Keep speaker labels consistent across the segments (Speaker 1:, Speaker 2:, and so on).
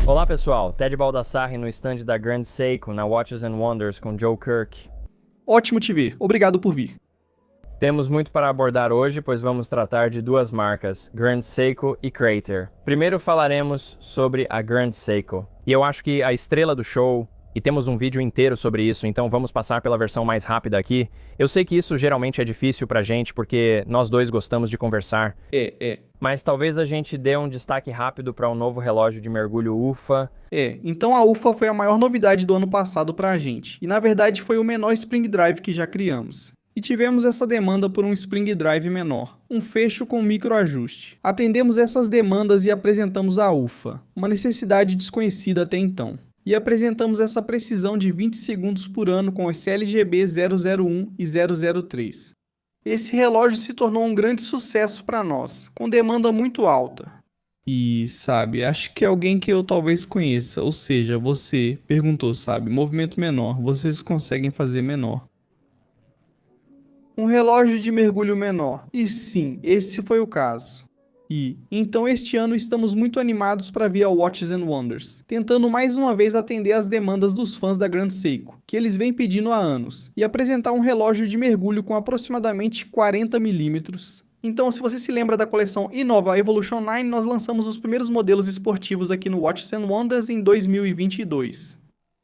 Speaker 1: Olá pessoal, Ted Baldassarre no stand da Grand Seiko na Watches and Wonders com Joe Kirk.
Speaker 2: Ótimo te ver, obrigado por vir.
Speaker 1: Temos muito para abordar hoje, pois vamos tratar de duas marcas, Grand Seiko e Crater. Primeiro falaremos sobre a Grand Seiko. E eu acho que a estrela do show, e temos um vídeo inteiro sobre isso, então vamos passar pela versão mais rápida aqui. Eu sei que isso geralmente é difícil pra gente, porque nós dois gostamos de conversar. Mas talvez a gente dê um destaque rápido para um novo relógio de mergulho UFA.
Speaker 2: Então a UFA foi a maior novidade do ano passado pra gente, e na verdade foi o menor Spring Drive que já criamos. E tivemos essa demanda por um Spring Drive menor, um fecho com microajuste. Atendemos essas demandas e apresentamos a UFA, uma necessidade desconhecida até então. E apresentamos essa precisão de 20 segundos por ano com os CLGB 001 e 003. Esse relógio se tornou um grande sucesso para nós, com demanda muito alta. E, sabe, acho que é alguém que eu talvez conheça, ou seja, você perguntou, sabe, movimento menor, vocês conseguem fazer menor. Um relógio de mergulho menor. E sim, esse foi o caso. Então este ano estamos muito animados para vir ao Watches and Wonders, tentando mais uma vez atender às demandas dos fãs da Grand Seiko, que eles vêm pedindo há anos, e apresentar um relógio de mergulho com aproximadamente 40 milímetros. Então, se você se lembra da coleção Innova Evolution 9, nós lançamos os primeiros modelos esportivos aqui no Watches and Wonders em 2022.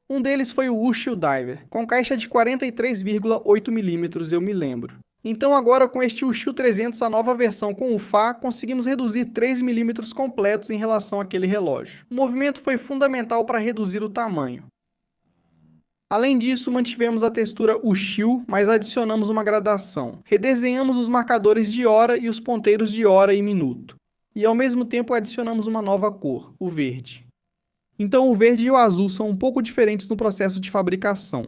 Speaker 2: Um deles foi o Ushio Diver, com caixa de 43,8 milímetros, eu me lembro. Então agora com este Ushio 300, a nova versão com o Fa, conseguimos reduzir 3 milímetros completos em relação àquele relógio. O movimento foi fundamental para reduzir o tamanho. Além disso, mantivemos a textura Ushio, mas adicionamos uma gradação. Redesenhamos os marcadores de hora e os ponteiros de hora e minuto. E ao mesmo tempo adicionamos uma nova cor, o verde. Então o verde e o azul são um pouco diferentes no processo de fabricação.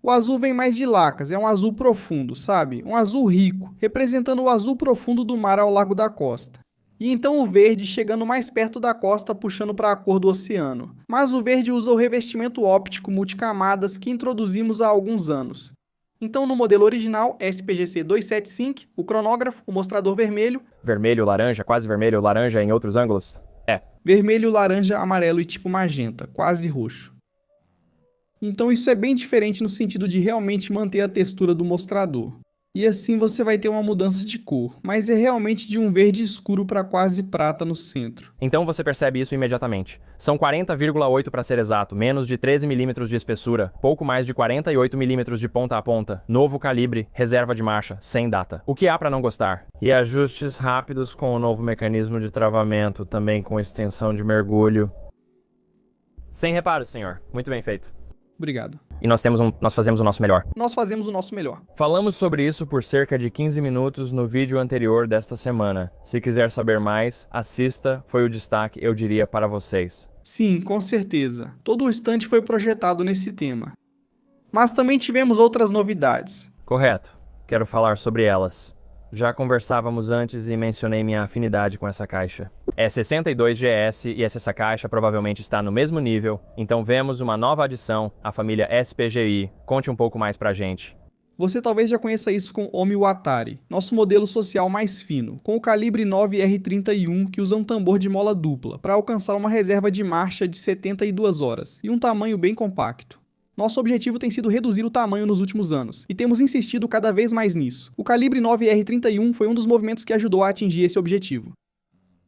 Speaker 2: O azul vem mais de lacas, é um azul profundo, sabe? Um azul rico, representando o azul profundo do mar ao largo da costa. E então o verde chegando mais perto da costa, puxando para a cor do oceano. Mas o verde usa o revestimento óptico multicamadas que introduzimos há alguns anos. Então no modelo original, SPGC 275, o cronógrafo, o mostrador vermelho...
Speaker 1: Vermelho, laranja, quase vermelho, laranja em outros ângulos?
Speaker 2: Vermelho, laranja, amarelo e tipo magenta, quase roxo. Então isso é bem diferente no sentido de realmente manter a textura do mostrador. E assim você vai ter uma mudança de cor, mas é realmente de um verde escuro para quase prata no centro.
Speaker 1: Então você percebe isso imediatamente. São 40,8 para ser exato, menos de 13 milímetros de espessura, pouco mais de 48 milímetros de ponta a ponta, novo calibre, reserva de marcha, sem data. O que há para não gostar? E ajustes rápidos com o novo mecanismo de travamento, também com extensão de mergulho. Sem reparos, senhor. Muito bem feito.
Speaker 2: Obrigado.
Speaker 1: E nós fazemos o nosso melhor.
Speaker 2: Nós fazemos o nosso melhor.
Speaker 1: Falamos sobre isso por cerca de 15 minutos no vídeo anterior desta semana. Se quiser saber mais, assista, foi o destaque, eu diria, para vocês.
Speaker 2: Sim, com certeza. Todo o stand foi projetado nesse tema. Mas também tivemos outras novidades.
Speaker 1: Correto. Quero falar sobre elas. Já conversávamos antes e mencionei minha afinidade com essa caixa. É 62GS e essa caixa provavelmente está no mesmo nível, então vemos uma nova adição, a família SPGI. Conte um pouco mais pra gente.
Speaker 2: Você talvez já conheça isso com o Omiwatari, nosso modelo social mais fino, com o calibre 9R31 que usa um tambor de mola dupla para alcançar uma reserva de marcha de 72 horas e um tamanho bem compacto. Nosso objetivo tem sido reduzir o tamanho nos últimos anos, e temos insistido cada vez mais nisso. O calibre 9R31 foi um dos movimentos que ajudou a atingir esse objetivo.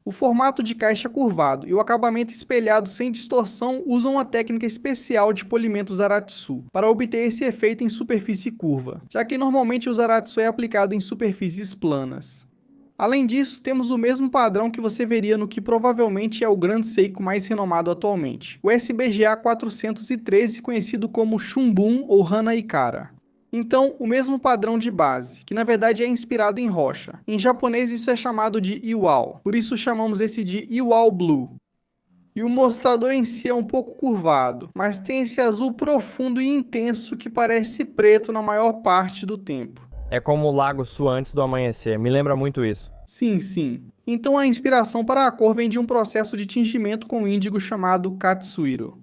Speaker 2: O formato de caixa curvado e o acabamento espelhado sem distorção usam uma técnica especial de polimento Zaratsu para obter esse efeito em superfície curva, já que normalmente o Zaratsu é aplicado em superfícies planas. Além disso, temos o mesmo padrão que você veria no que provavelmente é o Grand Seiko mais renomado atualmente, o SBGA 413, conhecido como Shunbun ou Hanaikara. Então, o mesmo padrão de base, que na verdade é inspirado em rocha. Em japonês isso é chamado de Iwao, por isso chamamos esse de Iwao Blue. E o mostrador em si é um pouco curvado, mas tem esse azul profundo e intenso que parece preto na maior parte do tempo.
Speaker 1: É como o lago Su antes do amanhecer, me lembra muito isso.
Speaker 2: Sim. Então a inspiração para a cor vem de um processo de tingimento com índigo chamado Katsuhiro.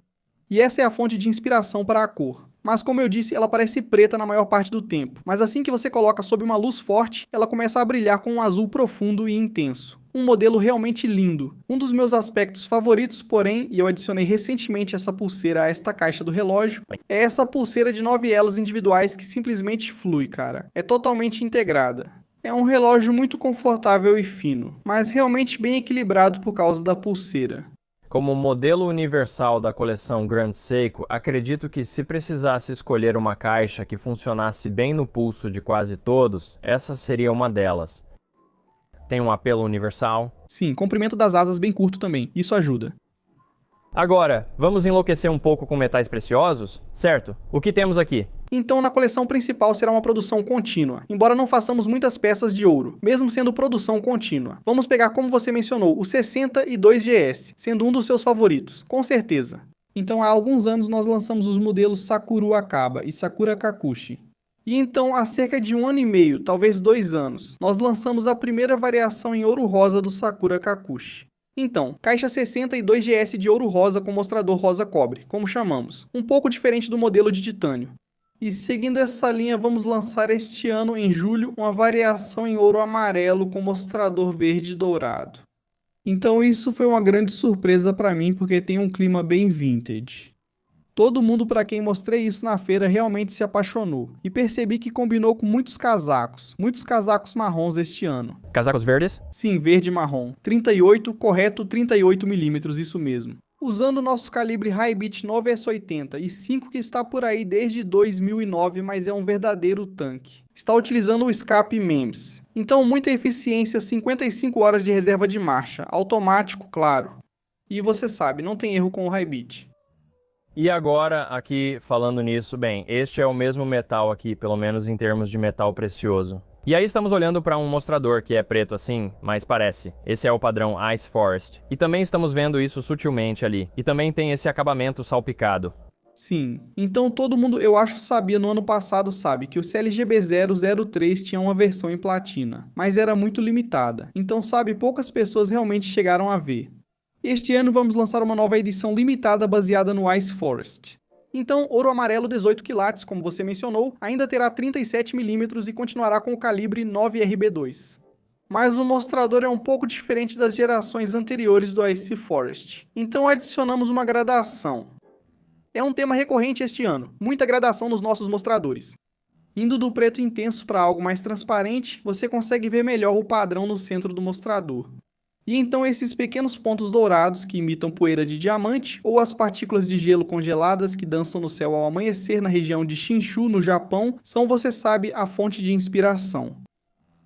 Speaker 2: E essa é a fonte de inspiração para a cor. Mas como eu disse, ela parece preta na maior parte do tempo. Mas assim que você coloca sob uma luz forte, ela começa a brilhar com um azul profundo e intenso. Um modelo realmente lindo. Um dos meus aspectos favoritos, porém, e eu adicionei recentemente essa pulseira a esta caixa do relógio, é essa pulseira de 9 elos individuais que simplesmente flui, cara. É totalmente integrada. É um relógio muito confortável e fino, mas realmente bem equilibrado por causa da pulseira.
Speaker 1: Como modelo universal da coleção Grand Seiko, acredito que se precisasse escolher uma caixa que funcionasse bem no pulso de quase todos, essa seria uma delas. Tem um apelo universal?
Speaker 2: Sim, comprimento das asas bem curto também, isso ajuda.
Speaker 1: Agora, vamos enlouquecer um pouco com metais preciosos? Certo, o que temos aqui?
Speaker 2: Então, na coleção principal será uma produção contínua, embora não façamos muitas peças de ouro, mesmo sendo produção contínua. Vamos pegar, como você mencionou, o 62GS, sendo um dos seus favoritos, com certeza. Então, há alguns anos nós lançamos os modelos Sakura Akaba e Sakura Kakushi. E então, há cerca de 1 ano e meio, talvez 2 anos, nós lançamos a primeira variação em ouro rosa do Sakura Kakushi. Então, caixa 62GS de ouro rosa com mostrador rosa cobre, como chamamos, um pouco diferente do modelo de titânio. E seguindo essa linha, vamos lançar este ano, em julho, uma variação em ouro amarelo com mostrador verde dourado. Então isso foi uma grande surpresa para mim, porque tem um clima bem vintage. Todo mundo para quem mostrei isso na feira realmente se apaixonou, e percebi que combinou com muitos casacos marrons este ano.
Speaker 1: Casacos verdes?
Speaker 2: Sim, verde e marrom. 38, correto 38mm, isso mesmo. Usando o nosso calibre Hi-Bit 9S80 e 5 que está por aí desde 2009, mas é um verdadeiro tanque. Está utilizando o escape MEMS. Então muita eficiência, 55 horas de reserva de marcha, automático, claro. E você sabe, não tem erro com o Hi-Bit.
Speaker 1: E agora, aqui falando nisso, bem, este é o mesmo metal aqui, pelo menos em termos de metal precioso. E aí estamos olhando para um mostrador que é preto assim, mas parece. Esse é o padrão Ice Forest. E também estamos vendo isso sutilmente ali. E também tem esse acabamento salpicado.
Speaker 2: Sim, então todo mundo, eu acho, sabia no ano passado, sabe, que o CLGB 003 tinha uma versão em platina, mas era muito limitada. Então, sabe, poucas pessoas realmente chegaram a ver. Este ano vamos lançar uma nova edição limitada baseada no Ice Forest. Então, ouro amarelo 18 quilates, como você mencionou, ainda terá 37mm e continuará com o calibre 9RB2. Mas o mostrador é um pouco diferente das gerações anteriores do Ice Forest. Então adicionamos uma gradação. É um tema recorrente este ano, muita gradação nos nossos mostradores. Indo do preto intenso para algo mais transparente, você consegue ver melhor o padrão no centro do mostrador. E então esses pequenos pontos dourados que imitam poeira de diamante ou as partículas de gelo congeladas que dançam no céu ao amanhecer na região de Shinshu, no Japão, são, você sabe, a fonte de inspiração.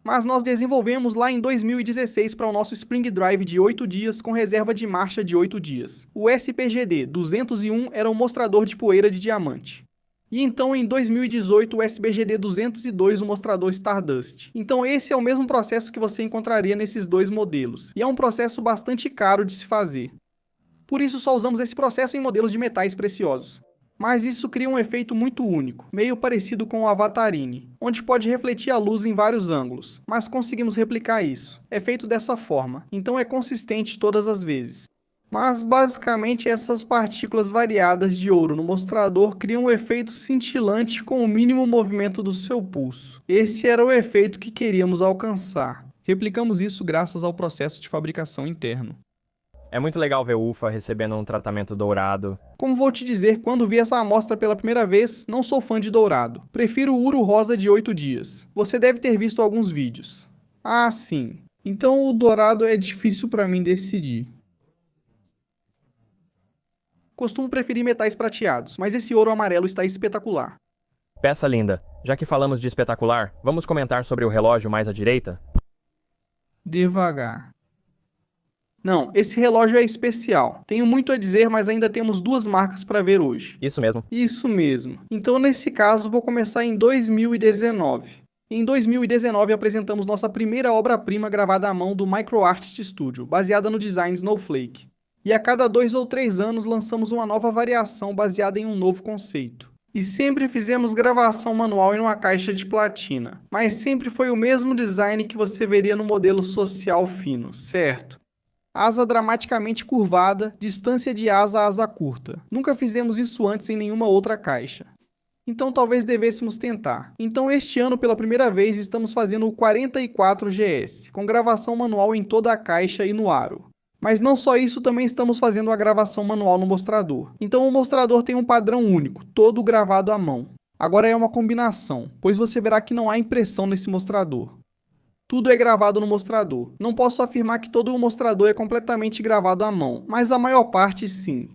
Speaker 2: Mas nós desenvolvemos lá em 2016 para o nosso Spring Drive de 8 dias com reserva de marcha de 8 dias. O SPGD 201 era um mostrador de poeira de diamante. E então em 2018 o SBGD 202 o mostrador Stardust. Então esse é o mesmo processo que você encontraria nesses dois modelos. E é um processo bastante caro de se fazer. Por isso só usamos esse processo em modelos de metais preciosos. Mas isso cria um efeito muito único, meio parecido com o Avatarine, onde pode refletir a luz em vários ângulos, mas conseguimos replicar isso. É feito dessa forma, então é consistente todas as vezes. Mas basicamente essas partículas variadas de ouro no mostrador criam um efeito cintilante com o mínimo movimento do seu pulso. Esse era o efeito que queríamos alcançar. Replicamos isso graças ao processo de fabricação interno.
Speaker 1: É muito legal ver o UFA recebendo um tratamento dourado.
Speaker 2: Como vou te dizer, quando vi essa amostra pela primeira vez, não sou fã de dourado. Prefiro o ouro rosa de 8 dias. Você deve ter visto alguns vídeos. Ah, sim. Então o dourado é difícil para mim decidir. Costumo preferir metais prateados, mas esse ouro amarelo está espetacular.
Speaker 1: Peça linda. Já que falamos de espetacular, vamos comentar sobre o relógio mais à direita?
Speaker 2: Devagar. Não, esse relógio é especial. Tenho muito a dizer, mas ainda temos duas marcas para ver hoje.
Speaker 1: Isso mesmo.
Speaker 2: Isso mesmo. Então, nesse caso, vou começar em 2019. Em 2019, apresentamos nossa primeira obra-prima gravada à mão do MicroArtist Studio, baseada no design Snowflake. E a cada 2 ou 3 anos lançamos uma nova variação baseada em um novo conceito. E sempre fizemos gravação manual em uma caixa de platina. Mas sempre foi o mesmo design que você veria no modelo social fino, certo? Asa dramaticamente curvada, distância de asa a asa curta. Nunca fizemos isso antes em nenhuma outra caixa. Então talvez devêssemos tentar. Então este ano pela primeira vez estamos fazendo o 44GS, com gravação manual em toda a caixa e no aro. Mas não só isso, também estamos fazendo a gravação manual no mostrador. Então o mostrador tem um padrão único, todo gravado à mão. Agora é uma combinação, pois você verá que não há impressão nesse mostrador. Tudo é gravado no mostrador. Não posso afirmar que todo o mostrador é completamente gravado à mão, mas a maior parte sim.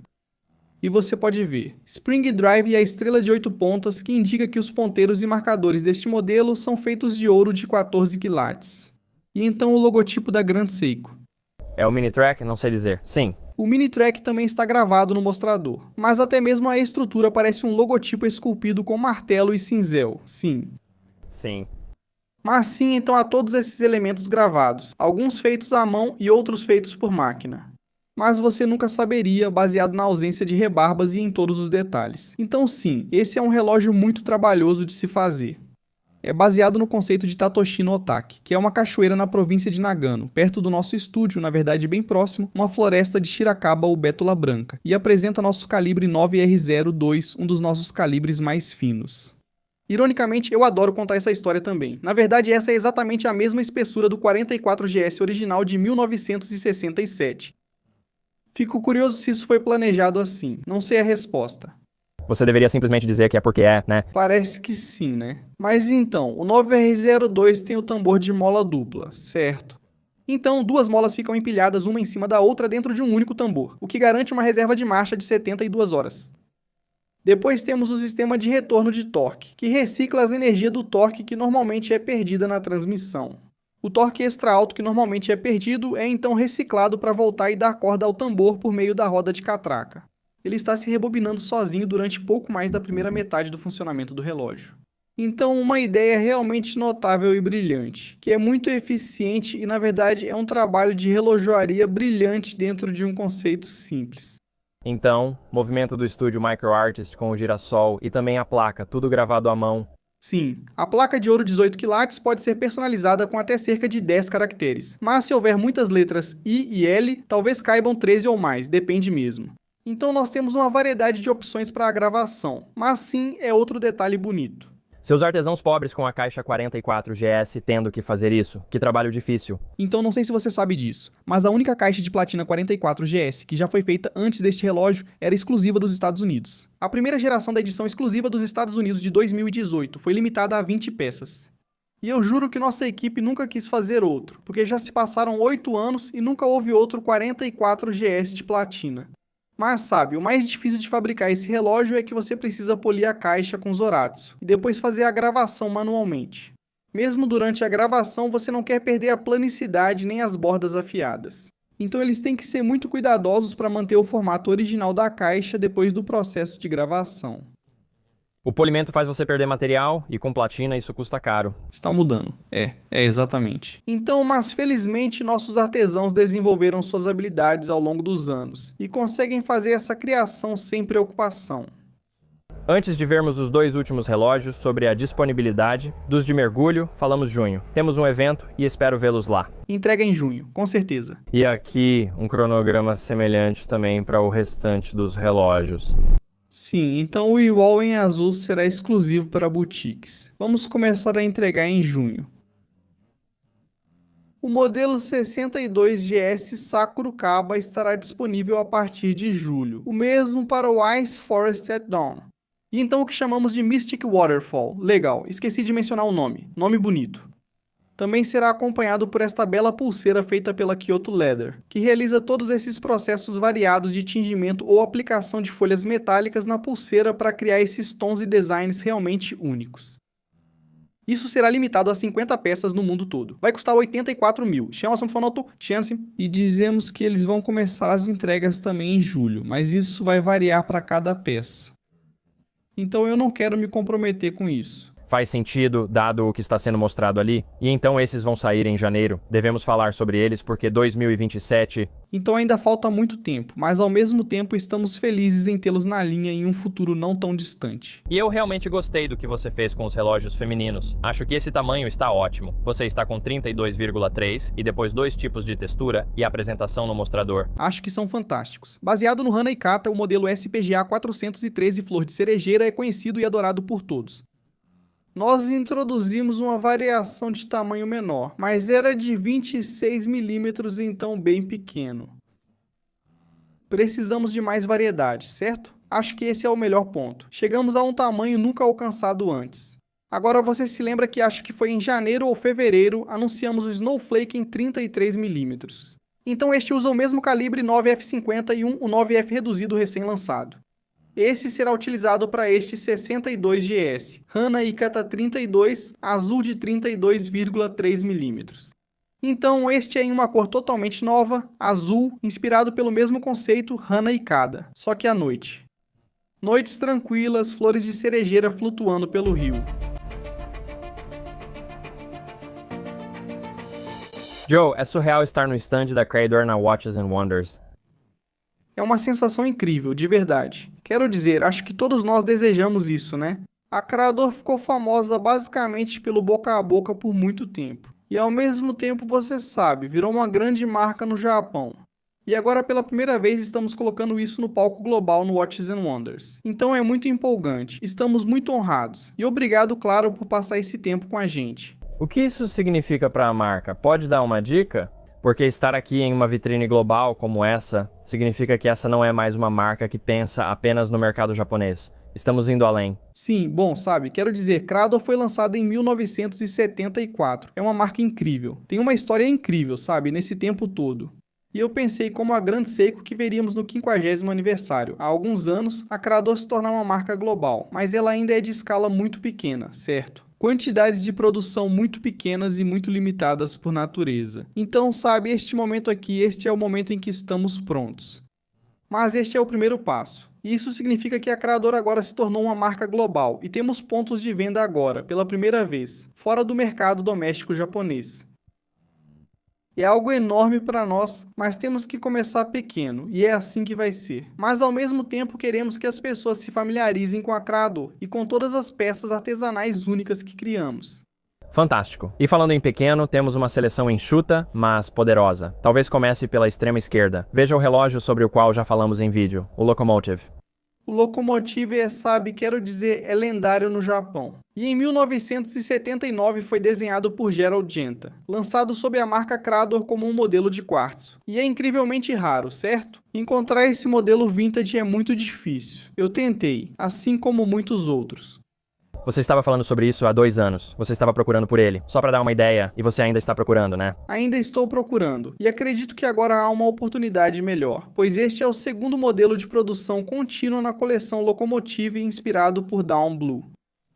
Speaker 2: E você pode ver, Spring Drive e a estrela de 8 pontas que indica que os ponteiros e marcadores deste modelo são feitos de ouro de 14 quilates. E então o logotipo da Grand Seiko.
Speaker 1: É o Minitrack? Não sei dizer. Sim.
Speaker 2: O Minitrack também está gravado no mostrador, mas até mesmo a estrutura parece um logotipo esculpido com martelo e cinzel, sim.
Speaker 1: Sim.
Speaker 2: Mas sim, então há todos esses elementos gravados, alguns feitos à mão e outros feitos por máquina. Mas você nunca saberia, baseado na ausência de rebarbas e em todos os detalhes. Então sim, esse é um relógio muito trabalhoso de se fazer. É baseado no conceito de Tatoshi no Otaki, que é uma cachoeira na província de Nagano, perto do nosso estúdio, na verdade bem próximo, uma floresta de Shirakawa ou Bétula Branca, e apresenta nosso calibre 9R02, um dos nossos calibres mais finos. Ironicamente, eu adoro contar essa história também. Na verdade, essa é exatamente a mesma espessura do 44GS original de 1967. Fico curioso se isso foi planejado assim. Não sei a resposta.
Speaker 1: Você deveria simplesmente dizer que é porque é, né?
Speaker 2: Parece que sim, né? Mas então, o 9R02 tem o tambor de mola dupla, certo? Então, duas molas ficam empilhadas uma em cima da outra dentro de um único tambor, o que garante uma reserva de marcha de 72 horas. Depois temos o sistema de retorno de torque, que recicla as energias do torque que normalmente é perdida na transmissão. O torque extra alto que normalmente é perdido é então reciclado para voltar e dar corda ao tambor por meio da roda de catraca. Ele está se rebobinando sozinho durante pouco mais da primeira metade do funcionamento do relógio. Então, uma ideia realmente notável e brilhante, que é muito eficiente e na verdade é um trabalho de relojoaria brilhante dentro de um conceito simples.
Speaker 1: Então, movimento do estúdio MicroArtist com o girassol e também a placa, tudo gravado à mão.
Speaker 2: Sim, a placa de ouro 18 quilates pode ser personalizada com até cerca de 10 caracteres, mas se houver muitas letras I e L, talvez caibam 13 ou mais, depende mesmo. Então nós temos uma variedade de opções para a gravação, mas sim é outro detalhe bonito.
Speaker 1: Seus artesãos pobres com a caixa 44GS tendo que fazer isso, que trabalho difícil.
Speaker 2: Então não sei se você sabe disso, mas a única caixa de platina 44GS que já foi feita antes deste relógio era exclusiva dos Estados Unidos. A primeira geração da edição exclusiva dos Estados Unidos de 2018 foi limitada a 20 peças. E eu juro que nossa equipe nunca quis fazer outro, porque já se passaram 8 anos e nunca houve outro 44GS de platina. Mas sabe, o mais difícil de fabricar esse relógio é que você precisa polir a caixa com Zoratsu e depois fazer a gravação manualmente. Mesmo durante a gravação, você não quer perder a planicidade nem as bordas afiadas. Então eles têm que ser muito cuidadosos para manter o formato original da caixa depois do processo de gravação.
Speaker 1: O polimento faz você perder material e com platina isso custa caro.
Speaker 2: Está mudando. É exatamente. Então, mas felizmente nossos artesãos desenvolveram suas habilidades ao longo dos anos e conseguem fazer essa criação sem preocupação.
Speaker 1: Antes de vermos os dois últimos relógios sobre a disponibilidade dos de mergulho, falamos junho. Temos um evento e espero vê-los lá.
Speaker 2: Entrega em junho, com certeza.
Speaker 1: E aqui um cronograma semelhante também para o restante dos relógios.
Speaker 2: Sim, então o Iwall em azul será exclusivo para boutiques. Vamos começar a entregar em junho. O modelo 62GS Sakurukaba estará disponível a partir de julho. O mesmo para o Ice Forest at Dawn. E então o que chamamos de Mystic Waterfall. Legal, esqueci de mencionar o nome. Nome bonito. Também será acompanhado por esta bela pulseira feita pela Kyoto Leather, que realiza todos esses processos variados de tingimento ou aplicação de folhas metálicas na pulseira para criar esses tons e designs realmente únicos. Isso será limitado a 50 peças no mundo todo. Vai custar 84 mil. E dizemos que eles vão começar as entregas também em julho, mas isso vai variar para cada peça. Então eu não quero me comprometer com isso.
Speaker 1: Faz sentido, dado o que está sendo mostrado ali? E então esses vão sair em janeiro. Devemos falar sobre eles porque 2027...
Speaker 2: Então ainda falta muito tempo, mas ao mesmo tempo estamos felizes em tê-los na linha em um futuro não tão distante.
Speaker 1: E eu realmente gostei do que você fez com os relógios femininos. Acho que esse tamanho está ótimo. Você está com 32,3 e depois 2 tipos de textura e apresentação no mostrador.
Speaker 2: Acho que são fantásticos. Baseado no Hana Ikata, o modelo SPGA 413 Flor de Cerejeira é conhecido e adorado por todos. Nós introduzimos uma variação de tamanho menor, mas era de 26 mm, então bem pequeno. Precisamos de mais variedade, certo? Acho que esse é o melhor ponto. Chegamos a um tamanho nunca alcançado antes. Agora você se lembra que acho que foi em janeiro ou fevereiro anunciamos o Snowflake em 33 mm. Então este usa o mesmo calibre 9F51, o 9F reduzido recém-lançado. Esse será utilizado para este 62GS, Hana Ikata 32, azul de 32,3 mm. Então este é em uma cor totalmente nova, azul, inspirado pelo mesmo conceito Hana Ikata, só que à noite. Noites tranquilas, flores de cerejeira flutuando pelo rio.
Speaker 1: Joe, é surreal estar no stand da Crador na Watches and Wonders.
Speaker 2: É uma sensação incrível, de verdade. Quero dizer, acho que todos nós desejamos isso, né? A Crador ficou famosa basicamente pelo boca a boca por muito tempo. E ao mesmo tempo, você sabe, virou uma grande marca no Japão. E agora pela primeira vez estamos colocando isso no palco global no Watches and Wonders. Então é muito empolgante, estamos muito honrados. E obrigado, claro, por passar esse tempo com a gente.
Speaker 1: O que isso significa para a marca? Pode dar uma dica? Porque estar aqui em uma vitrine global como essa, significa que essa não é mais uma marca que pensa apenas no mercado japonês. Estamos indo além.
Speaker 2: Sim, bom, sabe, quero dizer, Crador foi lançada em 1974. É uma marca incrível. Tem uma história incrível, sabe, nesse tempo todo. E eu pensei como a Grand Seiko que veríamos no 50º aniversário. Há alguns anos, a Crador se tornar uma marca global, mas ela ainda é de escala muito pequena, certo? Quantidades de produção muito pequenas e muito limitadas por natureza. Então, sabe, este momento aqui, este é o momento em que estamos prontos. Mas este é o primeiro passo. E isso significa que a Crador agora se tornou uma marca global e temos pontos de venda agora, pela primeira vez, fora do mercado doméstico japonês. É algo enorme para nós, mas temos que começar pequeno, e é assim que vai ser. Mas ao mesmo tempo queremos que as pessoas se familiarizem com a Crador e com todas as peças artesanais únicas que criamos.
Speaker 1: Fantástico. E falando em pequeno, temos uma seleção enxuta, mas poderosa. Talvez comece pela extrema esquerda. Veja o relógio sobre o qual já falamos em vídeo, o Locomotive.
Speaker 2: O Locomotive sabe, quero dizer, é lendário no Japão. E em 1979 foi desenhado por Gerald Genta, lançado sob a marca Crador como um modelo de quartzo. E é incrivelmente raro, certo? Encontrar esse modelo vintage é muito difícil. Eu tentei, assim como muitos outros.
Speaker 1: Você estava falando sobre isso há 2 anos. Você estava procurando por ele. Só para dar uma ideia, e você ainda está procurando, né?
Speaker 2: Ainda estou procurando, e acredito que agora há uma oportunidade melhor, pois este é o segundo modelo de produção contínua na coleção Locomotive inspirado por Dawn Blue.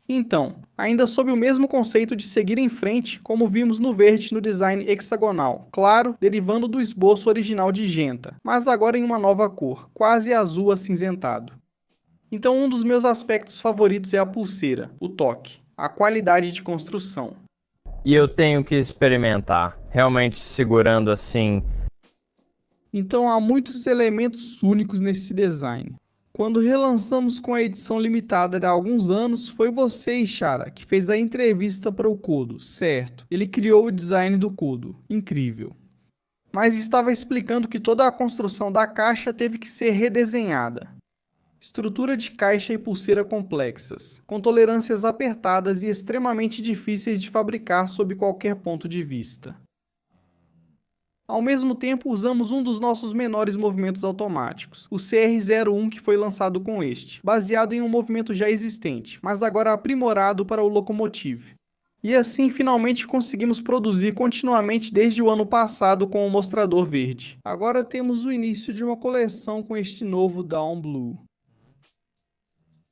Speaker 2: Então, ainda sob o mesmo conceito de seguir em frente, como vimos no verde no design hexagonal, claro, derivando do esboço original de Genta, mas agora em uma nova cor, quase azul acinzentado. Então um dos meus aspectos favoritos é a pulseira, o toque, a qualidade de construção.
Speaker 1: E eu tenho que experimentar, realmente segurando assim.
Speaker 2: Então há muitos elementos únicos nesse design. Quando relançamos com a edição limitada há alguns anos, foi você, Ishara, que fez a entrevista para o Kodo, certo? Ele criou o design do Kodo, incrível. Mas estava explicando que toda a construção da caixa teve que ser redesenhada. Estrutura de caixa e pulseira complexas, com tolerâncias apertadas e extremamente difíceis de fabricar sob qualquer ponto de vista. Ao mesmo tempo, usamos um dos nossos menores movimentos automáticos, o CR01 que foi lançado com este, baseado em um movimento já existente, mas agora aprimorado para o Locomotive. E assim finalmente conseguimos produzir continuamente desde o ano passado com o mostrador verde. Agora temos o início de uma coleção com este novo Dawn Blue.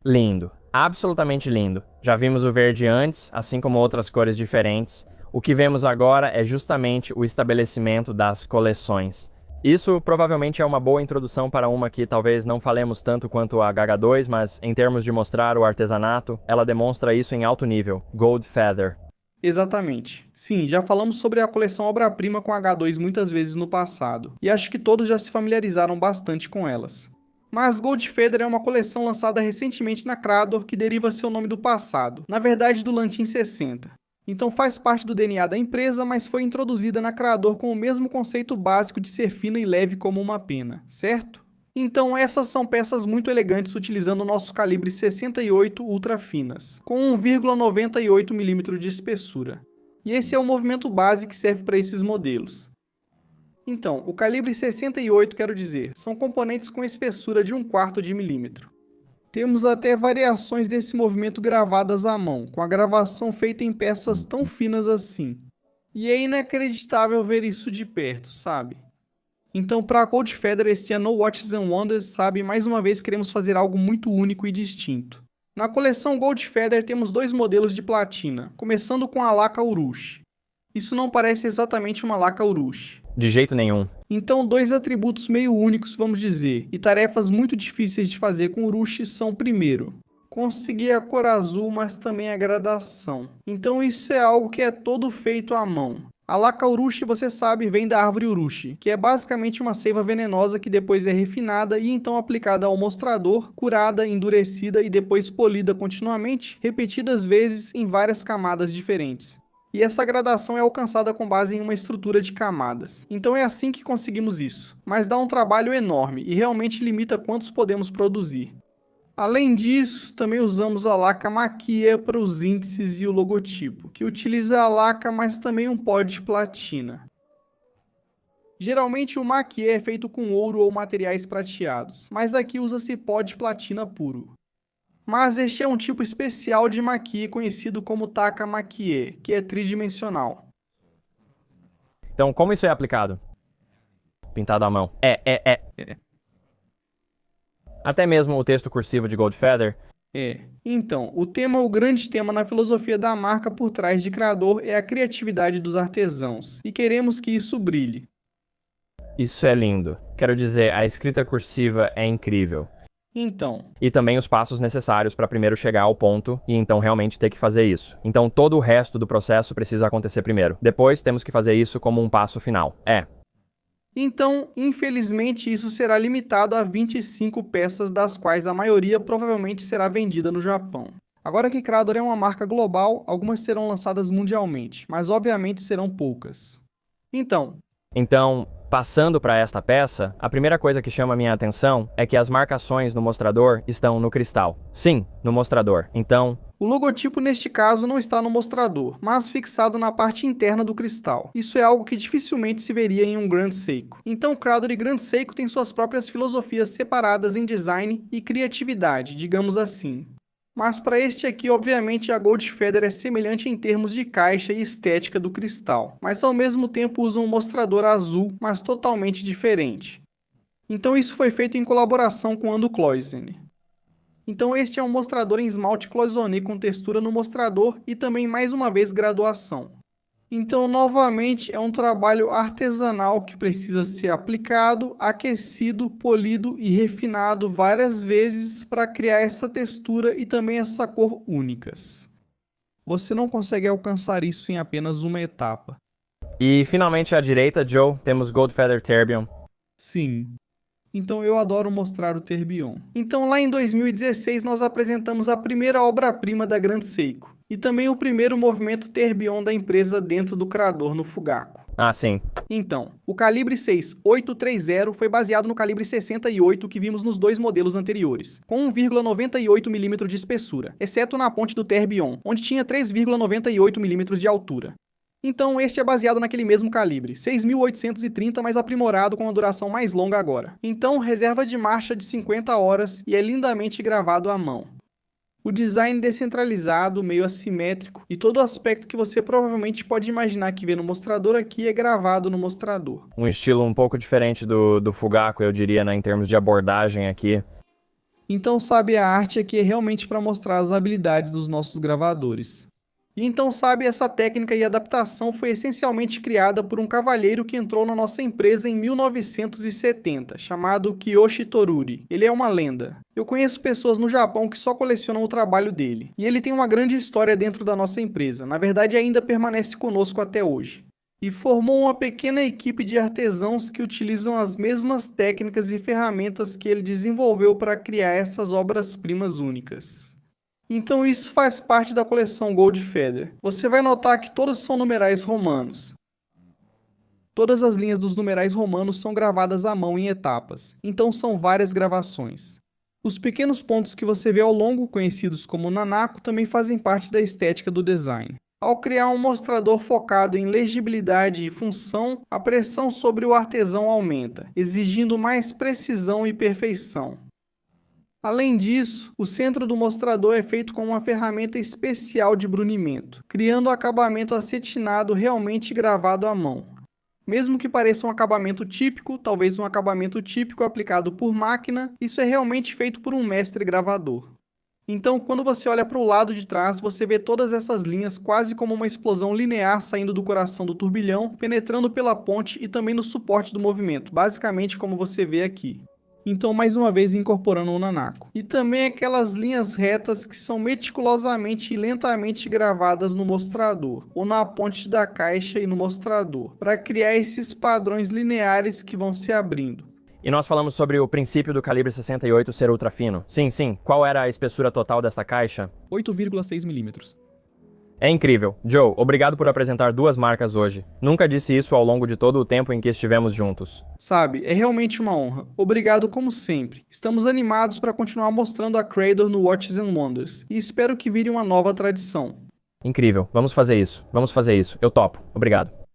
Speaker 1: Lindo, absolutamente lindo. Já vimos o verde antes, assim como outras cores diferentes. O que vemos agora é justamente o estabelecimento das coleções. Isso provavelmente é uma boa introdução para uma que talvez não falemos tanto quanto a H2, mas em termos de mostrar o artesanato, ela demonstra isso em alto nível, Gold Feather.
Speaker 2: Exatamente. Sim, já falamos sobre a coleção obra-prima com H2 muitas vezes no passado, e acho que todos já se familiarizaram bastante com elas. Mas Gold Feather é uma coleção lançada recentemente na Crador que deriva seu nome do passado, na verdade do Lantin 60. Então faz parte do DNA da empresa, mas foi introduzida na Crador com o mesmo conceito básico de ser fina e leve como uma pena, certo? Então essas são peças muito elegantes utilizando o nosso calibre 68 ultra finas, com 1,98 mm de espessura. E esse é o movimento base que serve para esses modelos. Então, o calibre 68, quero dizer, são componentes com espessura de 1/4 de milímetro. Temos até variações desse movimento gravadas à mão, com a gravação feita em peças tão finas assim. E é inacreditável ver isso de perto, sabe? Então, para a Gold Feather, este ano No Watches and Wonders, sabe, mais uma vez queremos fazer algo muito único e distinto. Na coleção Gold Feather temos 2 modelos de platina, começando com a Laca Urushi. Isso não parece exatamente uma Laca Urushi.
Speaker 1: De jeito nenhum.
Speaker 2: Então, 2 atributos meio únicos, vamos dizer, e tarefas muito difíceis de fazer com Urushi são, primeiro, conseguir a cor azul, mas também a gradação. Então isso é algo que é todo feito à mão. A Laca Urushi, você sabe, vem da árvore Urushi, que é basicamente uma seiva venenosa que depois é refinada e então aplicada ao mostrador, curada, endurecida e depois polida continuamente, repetidas vezes em várias camadas diferentes. E essa gradação é alcançada com base em uma estrutura de camadas. Então é assim que conseguimos isso. Mas dá um trabalho enorme e realmente limita quantos podemos produzir. Além disso, também usamos a laca maquia para os índices e o logotipo, que utiliza a laca, mas também um pó de platina. Geralmente o maquia é feito com ouro ou materiais prateados, mas aqui usa-se pó de platina puro. Mas este é um tipo especial de maquia conhecido como taka maquia, que é tridimensional.
Speaker 1: Então, como isso é aplicado? Pintado à mão. Até mesmo o texto cursivo de Gold Feather.
Speaker 2: Então, o grande tema na filosofia da marca por trás de Crador é a criatividade dos artesãos, e queremos que isso brilhe.
Speaker 1: Isso é lindo. Quero dizer, a escrita cursiva é incrível.
Speaker 2: Então,
Speaker 1: E também os passos necessários para primeiro chegar ao ponto e então realmente ter que fazer isso. Então todo o resto do processo precisa acontecer primeiro. Depois temos que fazer isso como um passo final.
Speaker 2: Então, infelizmente, isso será limitado a 25 peças, das quais a maioria provavelmente será vendida no Japão. Agora que Crador é uma marca global, algumas serão lançadas mundialmente, mas obviamente serão poucas. Então,
Speaker 1: passando para esta peça, a primeira coisa que chama minha atenção é que as marcações no mostrador estão no cristal. Sim, no mostrador. Então,
Speaker 2: o logotipo neste caso não está no mostrador, mas fixado na parte interna do cristal. Isso é algo que dificilmente se veria em um Grand Seiko. Então Crador e Grand Seiko têm suas próprias filosofias separadas em design e criatividade, digamos assim. Mas para este aqui, obviamente, a Gold Feather é semelhante em termos de caixa e estética do cristal, mas ao mesmo tempo usa um mostrador azul, mas totalmente diferente. Então isso foi feito em colaboração com Ando Cloisonne. Então este é um mostrador em esmalte cloisonné com textura no mostrador e também mais uma vez graduação. Então novamente é um trabalho artesanal que precisa ser aplicado, aquecido, polido e refinado várias vezes para criar essa textura e também essa cor únicas. Você não consegue alcançar isso em apenas uma etapa.
Speaker 1: e finalmente à direita, Joe, temos Gold Feather Terbium.
Speaker 2: Sim. Então eu adoro mostrar o Terbium. Então lá em 2016 nós apresentamos a primeira obra-prima da Grand Seiko. E também o primeiro movimento Terbium da empresa dentro do Crador no Fugaku.
Speaker 1: Ah, sim.
Speaker 2: Então, o calibre 6830 foi baseado no calibre 68 que vimos nos 2 modelos anteriores, com 1,98 mm de espessura, exceto na ponte do Terbium, onde tinha 3,98 mm de altura. Então este é baseado naquele mesmo calibre, 6.830, mas aprimorado com uma duração mais longa agora. Então reserva de marcha de 50 horas e é lindamente gravado à mão. O design descentralizado, meio assimétrico, e todo o aspecto que você provavelmente pode imaginar que vê no mostrador aqui é gravado no mostrador.
Speaker 1: Um estilo um pouco diferente do Fugaku, eu diria, né, em termos de abordagem aqui.
Speaker 2: Então sabe, a arte aqui é realmente para mostrar as habilidades dos nossos gravadores. E então, sabe, essa técnica e adaptação foi essencialmente criada por um cavalheiro que entrou na nossa empresa em 1970, chamado Kiyoshi Toruri. Ele é uma lenda. Eu conheço pessoas no Japão que só colecionam o trabalho dele. E ele tem uma grande história dentro da nossa empresa. Na verdade, ainda permanece conosco até hoje. E formou uma pequena equipe de artesãos que utilizam as mesmas técnicas e ferramentas que ele desenvolveu para criar essas obras-primas únicas. Então isso faz parte da coleção Gold Feather. Você vai notar que todos são numerais romanos. Todas as linhas dos numerais romanos são gravadas à mão em etapas, então são várias gravações. Os pequenos pontos que você vê ao longo, conhecidos como nanako, também fazem parte da estética do design. Ao criar um mostrador focado em legibilidade e função, a pressão sobre o artesão aumenta, exigindo mais precisão e perfeição. Além disso, o centro do mostrador é feito com uma ferramenta especial de brunimento, criando o acabamento acetinado realmente gravado à mão. Mesmo que pareça um acabamento típico, talvez um acabamento típico aplicado por máquina, isso é realmente feito por um mestre gravador. Então, quando você olha para o lado de trás, você vê todas essas linhas quase como uma explosão linear saindo do coração do turbilhão, penetrando pela ponte e também no suporte do movimento, basicamente como você vê aqui. Então, mais uma vez, incorporando o nanako. E também aquelas linhas retas que são meticulosamente e lentamente gravadas no mostrador, ou na ponte da caixa e no mostrador, para criar esses padrões lineares que vão se abrindo.
Speaker 1: E nós falamos sobre o princípio do calibre 68 ser ultra fino. Sim. Qual era a espessura total desta caixa?
Speaker 2: 8,6 milímetros.
Speaker 1: É incrível. Joe, obrigado por apresentar duas marcas hoje. Nunca disse isso ao longo de todo o tempo em que estivemos juntos.
Speaker 2: Sabe, é realmente uma honra. Obrigado como sempre. Estamos animados para continuar mostrando a Cradle no Watches and Wonders, e espero que vire uma nova tradição.
Speaker 1: Incrível. Vamos fazer isso. Eu topo. Obrigado.